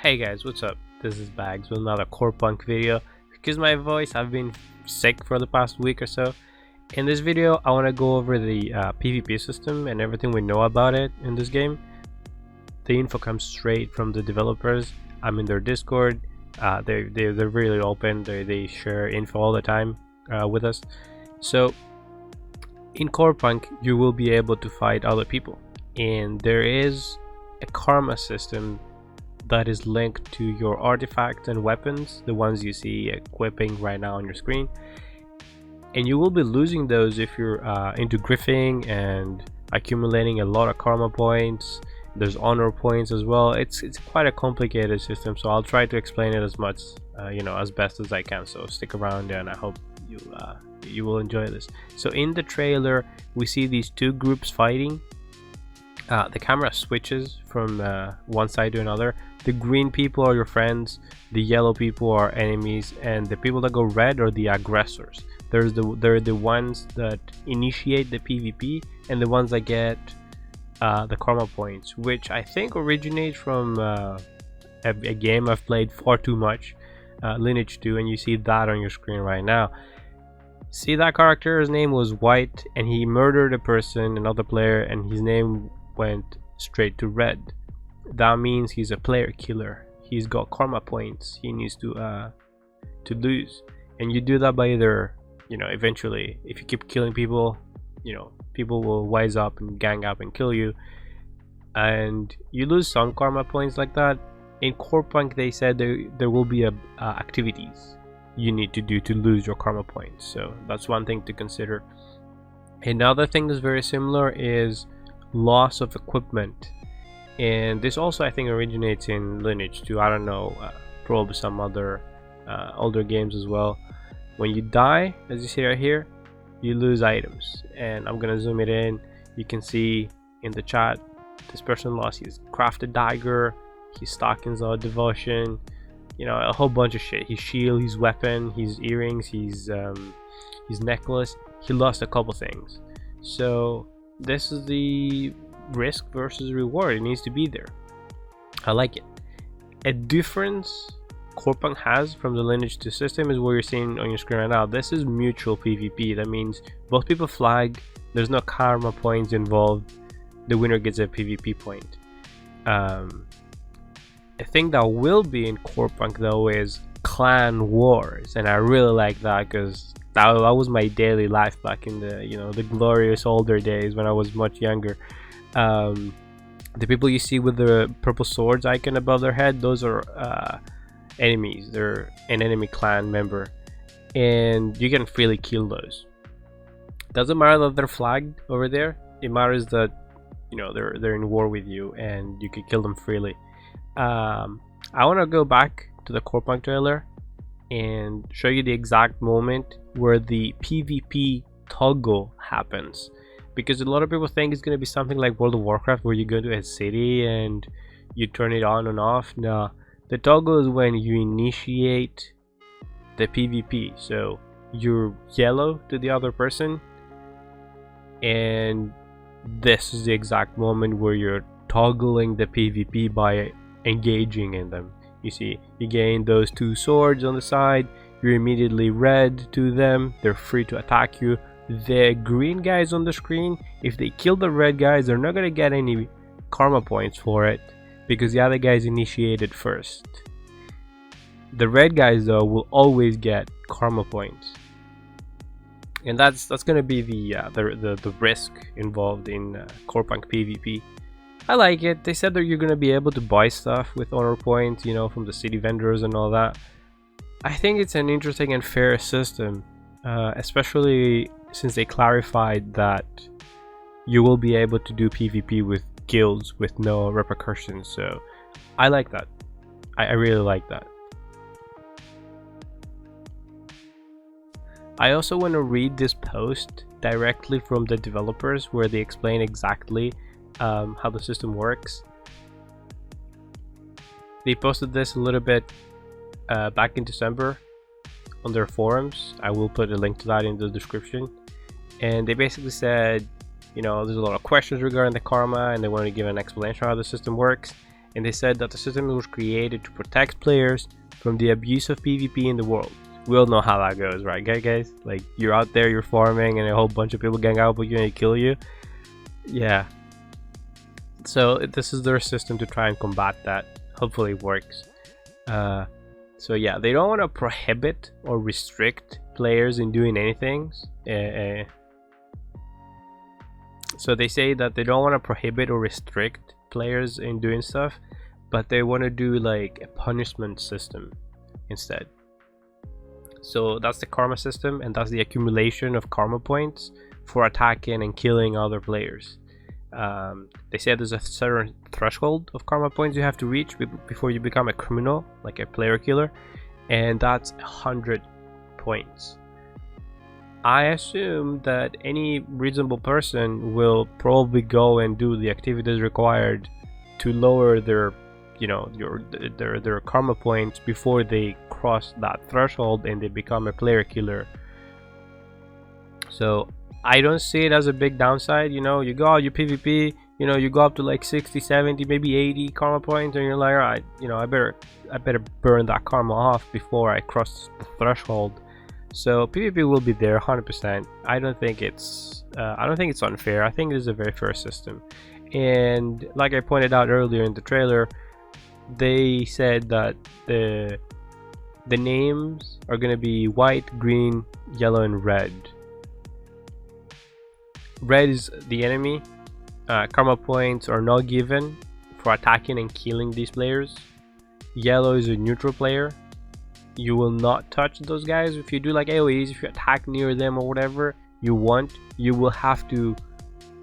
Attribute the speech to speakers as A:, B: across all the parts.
A: Hey guys, what's up? This is Bags with another Corepunk video. Excuse my voice, I've been sick for the past week or so. In this video, I want to go over the PvP system and everything we know about it in this game. The info comes straight from the developers. I'm in their Discord. They're really open. They share info all the time with us. So in Corepunk, you will be able to fight other people, and there is a karma system that is linked to your artifacts and weapons, the ones you see equipping right now on your screen, and you will be losing those if you're into griefing and accumulating a lot of karma points. There's honor points as well. It's quite a complicated system, so I'll try to explain it as much as best as I can, so stick around and I hope you will enjoy this. So in the trailer we see these two groups fighting. The camera switches from one side to another. The green people are your friends, the yellow people are enemies, and the people that go red are the aggressors. They're the ones that initiate the PvP and the ones that get the karma points, which I think originates from a game I've played far too much, Lineage 2, and you see that on your screen right now. See that character? His name was White, and he murdered a person, another player, and his name went straight to red. That means he's a player killer. He's got karma points he needs to lose, and you do that by either, eventually, if you keep killing people, people will wise up and gang up and kill you, and you lose some karma points like that. In Corepunk, they said there will be activities you need to do to lose your karma points, so that's one thing to consider. Another thing that's very similar is loss of equipment, and this also I think originates in Lineage 2. I don't know, probably some other older games as well. When you die, as you see right here, you lose items, and I'm gonna zoom it in. You can see in the chat this person lost his crafted dagger, his stockings of devotion, a whole bunch of shit, his shield, his weapon, his earrings, his necklace. He lost a couple things. So this is the risk versus reward. It needs to be there. I like it. A difference Corepunk has from the Lineage 2 system is what you're seeing on your screen right now. This is mutual PvP. That means both people flag. There's no karma points involved. The winner gets a PvP point. A thing that will be in Corepunk though is clan wars, and I really like that because that was my daily life back in the the glorious older days when I was much younger. The people you see with the purple swords icon above their head, those are enemies. They're an enemy clan member, and you can freely kill those. Doesn't matter that they're flagged over there. It matters that they're in war with you and you can kill them freely. I want to go back to the Corepunk trailer and show you the exact moment where the PvP toggle happens, because a lot of people think it's going to be something like World of Warcraft where you go to a city and you turn it on and off. No, the toggle is when you initiate the PvP. So you're yellow to the other person, and this is the exact moment where you're toggling the PvP by engaging in them. You see, you gain those two swords on the side, you're immediately red to them, they're free to attack you. The green guys on the screen, if they kill the red guys, they're not gonna get any karma points for it because the other guys initiated first. The red guys though will always get karma points, and that's gonna be the risk involved in Corepunk PvP. I like it. They said that you're gonna be able to buy stuff with honor points, from the city vendors and all that. I think it's an interesting and fair system, especially since they clarified that you will be able to do PvP with guilds with no repercussions. So I like that. I really like that. I also want to read this post directly from the developers where they explain exactly how the system works. They posted this a little bit back in December on their forums. I will put a link to that in the description, and they basically said there's a lot of questions regarding the karma and they want to give an explanation of how the system works. and they said that the system was created to protect players from the abuse of PvP in the world. We all know how that goes, right guys? Like, you're out there, you're farming, and a whole bunch of people gang out with you and they kill you. Yeah. So this is their system to try and combat that. Hopefully it works. So yeah, they don't want to prohibit or restrict players in doing anything. So they say that they don't want to prohibit or restrict players in doing stuff, but they want to do like a punishment system instead. So that's the karma system, and that's the accumulation of karma points for attacking and killing other players. They said there's a certain threshold of karma points you have to reach before you become a criminal, like a player killer, and that's 100 points. I assume that any reasonable person will probably go and do the activities required to lower their, you know, their karma points before they cross that threshold and they become a player killer. So I don't see it as a big downside. You know, you go out, you PvP, you know, you go up to like 60, 70, maybe 80 karma points, and you're like, all right, you know, I better burn that karma off before I cross the threshold. So PvP will be there 100%. I don't think it's unfair. I think it is a very fair system. And like I pointed out earlier in the trailer, they said that the names are going to be white, green, yellow, and red. Red is the enemy. Karma points are not given for attacking and killing these players. Yellow is a neutral player. You will not touch those guys. If you do like AoEs, if you attack near them or whatever you want, you will have to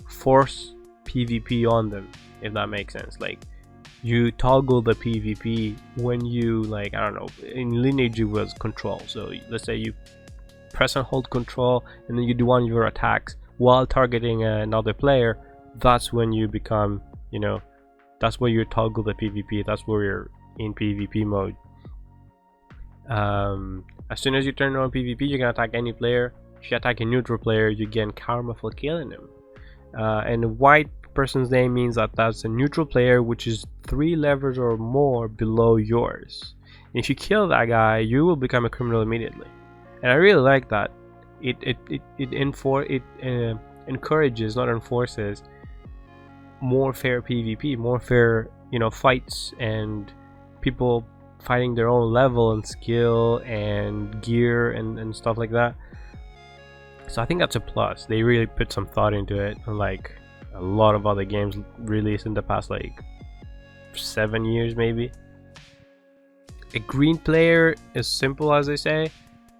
A: force PvP on them, if that makes sense. Like, you toggle the PvP when you, like, I don't know, in Lineage it was control. So let's say you press and hold control and then you do one of your attacks while targeting another player. That's when you become, you know, that's where you toggle the PvP. That's where you're in PvP mode. As soon as you turn on PvP, you can attack any player. If you attack a neutral player, you gain karma for killing him. And a white person's name means that that's a neutral player which is 3 levels or more below yours. And if you kill that guy, you will become a criminal immediately. And I really like that. It encourages, not enforces, more fair PvP, more fair, you know, fights, and people fighting their own level and skill and gear and stuff like that. So I think that's a plus. They really put some thought into it, unlike a lot of other games released in the past like 7 years maybe. A green player is simple, as they say.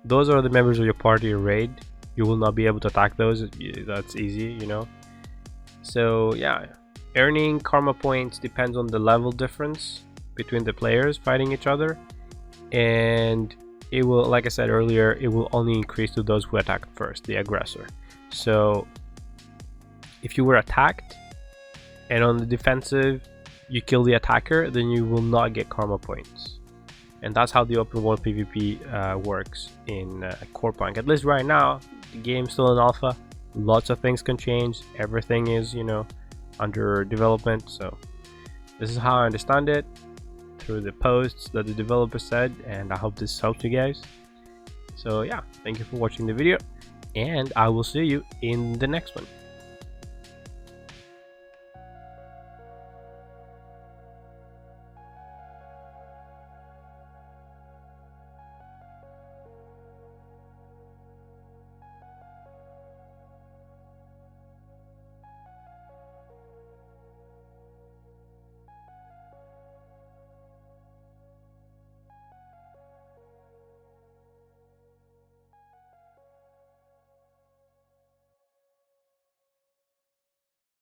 A: Those are the members of your party or raid. You will not be able to attack those. That's easy, you know. So yeah, earning karma points depends on the level difference between the players fighting each other, and it will, like I said earlier, it will only increase to those who attack first, the aggressor. So if you were attacked and on the defensive you kill the attacker, then you will not get karma points. And that's how the open world PvP works in Corepunk. At least right now, the game's still in alpha. Lots of things can change. Everything is, you know, under development. So this is how I understand it through the posts that the developer said, and I hope this helps you guys. So yeah, thank you for watching the video, and I will see you in the next one.